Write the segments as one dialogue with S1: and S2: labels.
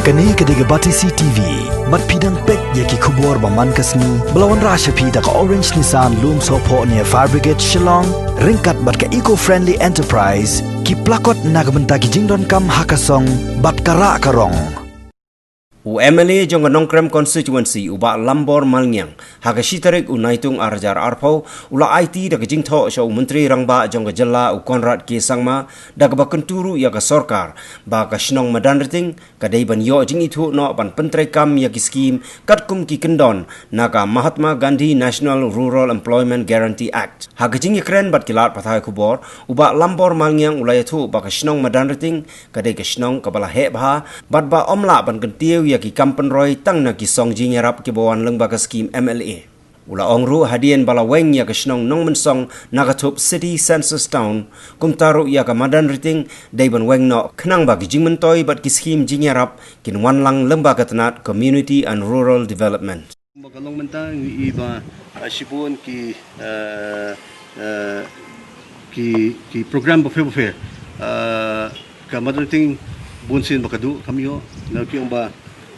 S1: Kani kediga Batisi TV, mat pidang pek yaki kubur baman kasni, belawan rasha pida ka Orange Nissan Loom Sopo near Fire Brigade Shillong, ringkat bat ka eco-friendly enterprise, ki plakot nagbenta ki jingdon kam hakasong, bat kara karong.
S2: UMLA jong Nongkrem constituency uba Lambor Malnyang hagashi tarik unaitung arjar arpau ula IT da jing tho sho menteri rangba jong jella u Konrad K Sangma da ba kenturu ya ka sarkar ba ka shnong madan riting ka dei ban yo jing itu no ban pentre kam ya ki scheme kat kum ki kendon naga Mahatma Gandhi National Rural Employment Guarantee Act hagajing ikren bat kilat pathai kubor uba Lambor Malnyang ulai thu ba ka shnong madan riting ka dei ka shnong ka bala he bha bat ba omla ban kentiu ya ki kampen roy tang na ki song jing yarap ki bawan lembaga skim MLA. Ula ongru hadian bala weng ya ka shnong nong men song nagatop city census town kum taru ya ka madan riting daiban weng no khnang ba ki jing mentoy bat ki skim jing yarap kin wan lang lembaga tanat community and rural development.
S3: Magalong mentang iba shibun ki program buffet ka madan riting bunsin bakadu kamiyo na ki ba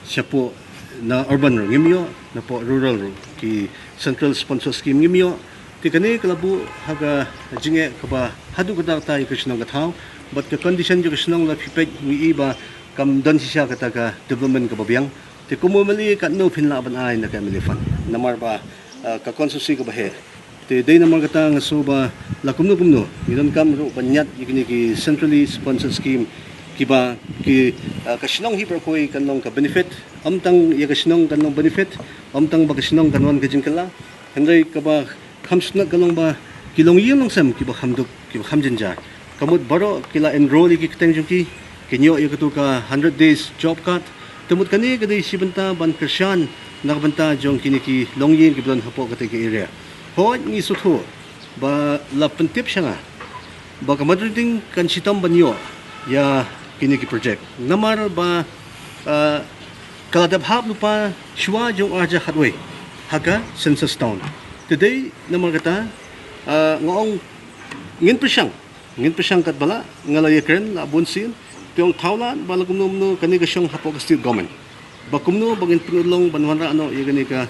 S3: siya po na urban ro ngimyo na po rural ro ki central sponsor scheme ngimyo ti kani kalabu haga jinge kaba hadu kada tay krishnong gathaw but ka condition jo krishnong la pipet ngi iba kam don siya kata development ka babyang ti kumumali ka no pinla ban ay na kamili fan namar ba ka consulsi ka bahe ti day namar kata nga so ba la kumno ngidon kam ro banyat ikini ki centrally sponsored scheme kiba ki kasinong hiper koi kanong ka benefit amtang ya kasinong kanong benefit amtang ba kasinong kanwan ka jingkala hendai ka ba khamsna kalong ba kilong yelong sam kiba khamduk kiba khamjinja kamut baro kila enroll ki kiteng juki kinyo ya katu ka 100 days job cut tumut kani kadai sibanta ban krisyan nakbanta jong kini ki longyin kiblan hapo kate ki area ho ni sutho ba la pentip siya ba kamadring kan sitam banyo ya kini ki project namar ba kaladabhab lupa shwa jong arja hatway haga census town today namar kata ngong ngin presyang kat bala ngalay kren la bunsin tiong tawlan bala kumno kani ka syong hapo ka state government ba kumno bagin pinulong banwanra ano ya kani ka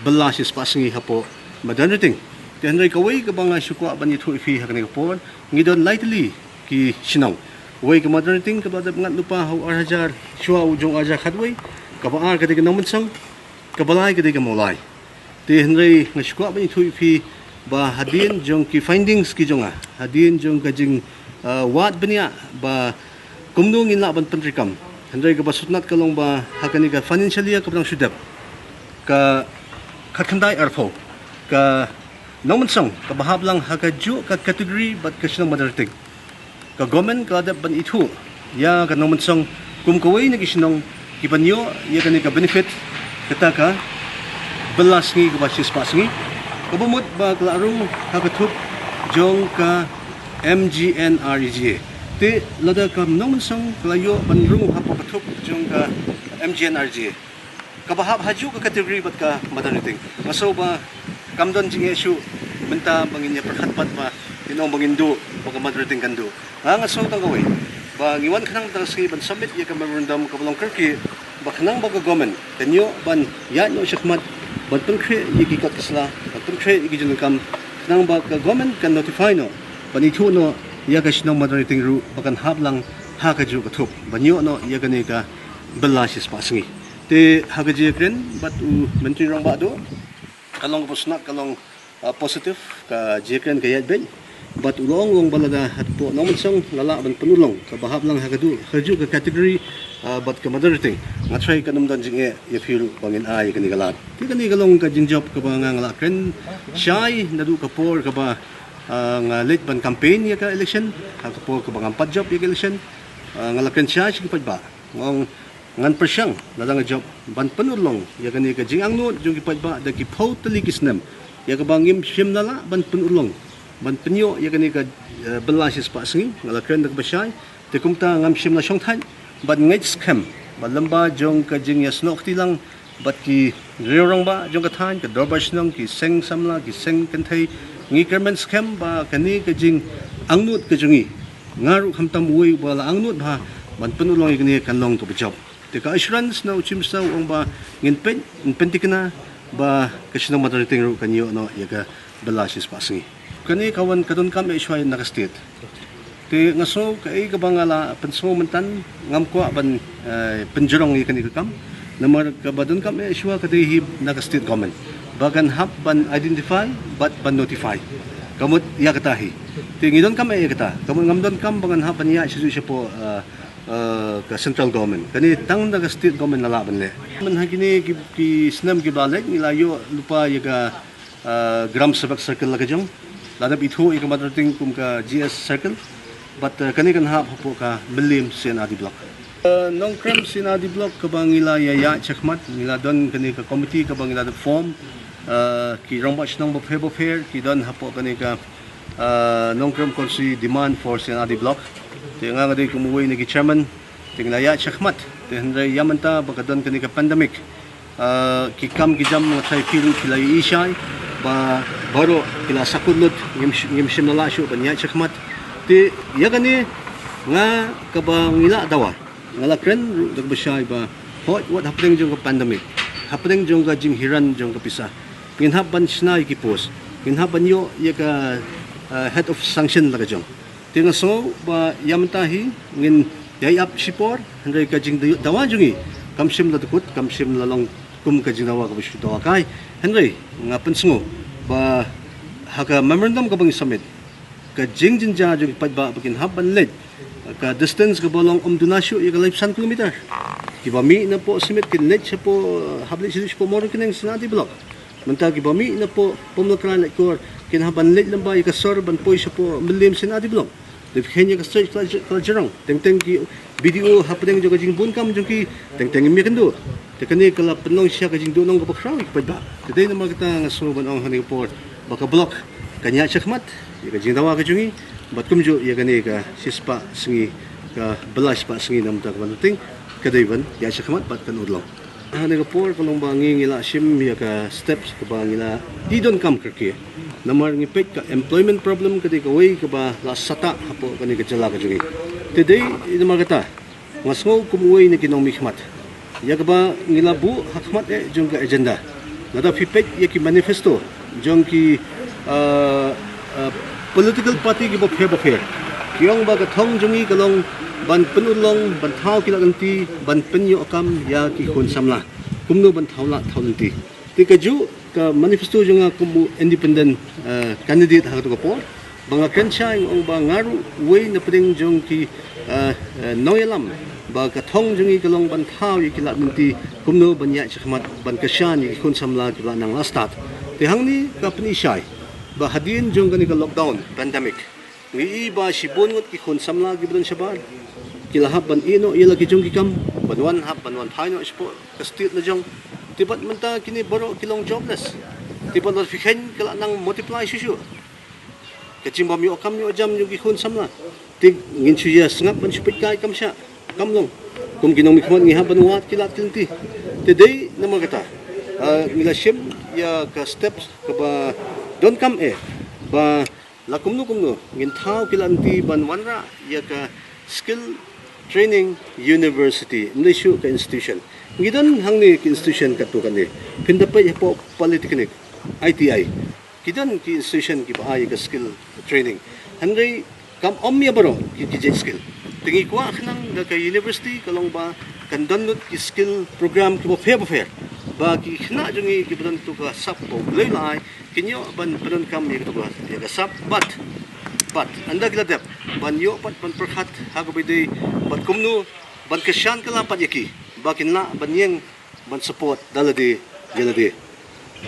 S3: bala sis pasingi hapo madanriting tenray kaway ka banga syukwa banit hu ifi hakani ka pon ngidon lightly ki sinong way ka modernity ka badab ngat lupa haw arhajar shwa ujong arja khadway ka baar ka diga namunsang ka balay ka diga molay ti henry nga shwa ba ithui fi ba hadin jong ki findings ki jonga hadin jong ka jing wat banya ba kumdung in laban pentrikam henry ka basutnat kalong ba hakani ka financially ka bang sudap ka khathandai arfo ka namunsang ka bahab lang hakaju ka category bat ka sinong modernity ka government kadap ban itu ya ka naman song kumkaway na gisinong kibanyo ya kani ka benefit kata ka belas ngi ka basis pas ngi kabumot ba klarong hakatup jong ka MGNREGA ti lada ka naman song klayo banrung hapakatup jong ka MGNREGA kabahab haju ka category bat ka mataniting maso ba kamdon jing issue benta banginya perhatpat ba tinong bangindo baka madrating kando nga so tang gawin ba ngiwan kanang tangski ban submit ya ka memorandum ka balong kerki ba kanang baga government kanyo ban ya no shakmat ban tungkhe yiki kat kisla ban tungkhe yiki jung kam kanang ba ka government kan notify no ban itu no ya ka sinong madrating ru bakan hablang ha ka ju ka thup banyo no ya ka ni ka belasis pasingi te ha ka je kren bat u menteri rong ba do kalong pusnak kalong positive ka je kren ka yat ben bat ulong wong balada hat po naman song lala ban penulong ka bahab lang hagadu haju ka category bat ka moderating nga try ka namdan jing ya feel bangin ay kani galat ti kani galong ka jing job ka ba nga ngala ken shy nadu ka por ka ba nga late ban campaign ya ka election ha ka por ka ba ngam job ya ka election ngala ken shy sig pa ba ngong ngan persyang lada nga job ban penulong ya kani ka jing angno jung ki pa da ki totally kisnem ya ka bangim sim nala ban penulong ban penyo ya kani ka belasis pa singi ngala kren dak basay te kumta ngam sim na syong than ban ngait scam ba lamba jong ka jing ya snok ti lang bat ki rirong ba jong ka than ka dorba snong ki seng samla ki seng kanthai ngi kermen scam ba kani ka jing angnut ka jungi ngaru khamtam ui wala angnut ha ban penulong ikni kanlong to job Tika assurance na uchim sa ang ba ngin pentikna ba kasinang madarating ro kanyo no yaga balasis pasingi. Kani kawan kadon kam isway nakastate. Ti ngaso kay kabangala penso mentan ngam ko ban penjurong ni kani kam namar kabadon kam iswa kadhi nakastate government. Bagan hab ban identify but ban notify. Kamut ya katahi. Ti ngidon kam kata. Kamut ngamdon kam bangan hab ban ya siya po ka central government. Kani tang nakastate government na laban le. Man hagini ki snam ki balek nilayo lupa yaga gram sabak circle lagajong. Ladap itu ika madrating kum ka GS circle. But kani kan hap po ka Bilim Sinadi block. Nong krem Sinadi block kabang ila ya chakmat nila don kani ka committee kabang ila form ki rombach nong bophe ki don hapo kani ka nong krem konsi demand for Sinadi block. Ti nga ngadi kumuwi ni chairman tingla ya chakmat ti hendray yamanta baka don kani ka pandemic ki kam ki jam nga tay pilu kila ishay ba baro kila sakudlot ngim simnala syo ban ya chakmat ti yagani nga kabang ila dawa ngala kren dagbashay ba what happening jong pandemic happening jong jing hiran jong kapisa nginhaban sna ikipos nginhaban yo yaga head of sanction laga jong tinga so ba yamtahi ngin yayap sipor hendai ka jing dawa jongi kamsim la dukut kamsim la long kum ka jing dawa ka bisu dawa kai hendai nga pensungo ba haka memorandum ka bang summit ka jing jinja jong padba bakin haban led ka distance ka bolong dunasyo ya ka 100 kilometer kibami na po simit kin led siya po habli siya po mo kin Sinadi block manta kibami na po pumlakran like kor kin haban led lang ba ya ka sorban po siya po Bilim Sinadi block depende ka search ka jarang teng ki video happening jong ka jing bunkam jong ki teng mi kendo tekani kala penong siya ka jing dunong ka bakraw padba today na magta nga suban ang haning port baka block kanya chakmat ya jing dawa ka jungi bat kumjo ya gani ka sispa singi ka balash pa singi nam ta kabanting kadayban ya chakmat bat kan udlaw haning por kalong bangi ngila sim ya ka steps ka bangila di don kam kerke namar ngipet ka employment problem kadi ka way ka ba la sata hapo kani ka jala ka jungi today namar kata ngasngo kumuway ni kinong mikmat ya ka ba ngila bu hakmat jong ka agenda nada pipet ya ki manifesto jong ki political party ki bophe kiyong ba ka thong jungi kalong ban penulong ban thau ki laganti ban penyo akam ya ki kun samla kumno ban thawla thawlanti ti ka ju ka manifesto junga kumu independent candidate ha to ko por banga kensha ong ba ngaru way na pring jong ki noyalam ba ka thong jungi kalong ban thau ki laganti kumno ban ya chakmat ban kashan ki kun samla ki nang lastat ti hangni ka pni shai ba hadin jong kani ka lockdown pandemic ngi ba sibon ngot ki khon samla gi bron sabar kilahab ban ino ila ki jong ki kam banwan hab banwan phaino ispo ka state na jong tibat menta kini baro kilong jobless tibat lo fikhen kala nang multiply sisu kachim bam yo kam yo jam yo ki khon samla tig ngin chuya sngap ban sipit kai kam sha kamlong kum ginong mikhon ngi haban wat kilat tinti today namang kata ngila shim ya ka steps ka ba don't come ba la kumno ngin thau kilanti ban wanra ya ka skill training university nishu ka institution ngidon hangni ki institution ka to kani pindapay po polytechnic ITI kidon ki institution ki ba ka skill training handai kam omya baro ki skill tingi kwa khnang ka university kalong ba kandonut ki skill program ki bo fair ba ki khna jungi ki ban to ka sap po leilai kinyo ban padon kam ni to ya ka sap but anda gladap ban yo pat ban perkhat hagobide bat kumno ban kasyan kala pat yaki bakin la ban yeng ban support dalade gelade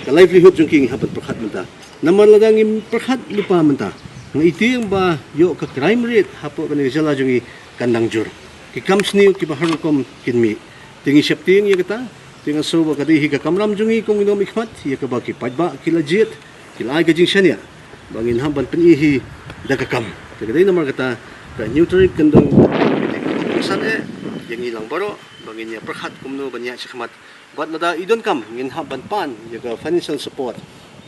S3: ka livelihood jungi hapat perkhat menta naman lagang im perkhat lupa menta ng iting ba yo ka crime rate hapo kan jala jungi kandang jur ki kamsni ki baharukom kinmi tingi septing ya kata tinga so ba kadihi ka kamram jungi kung inom ikmat ya ka ba ki padba kilajit kilay ka jing shania bangin hamban penihi dagakam tagaday namar kata ka neutral kandong san yang ilang baro bangin ya perkhat kumno banya sikmat bat nada idon kam ngin hamban pan ya ka financial support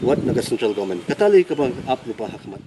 S3: what naga central government katali ka bang up lupa hakmat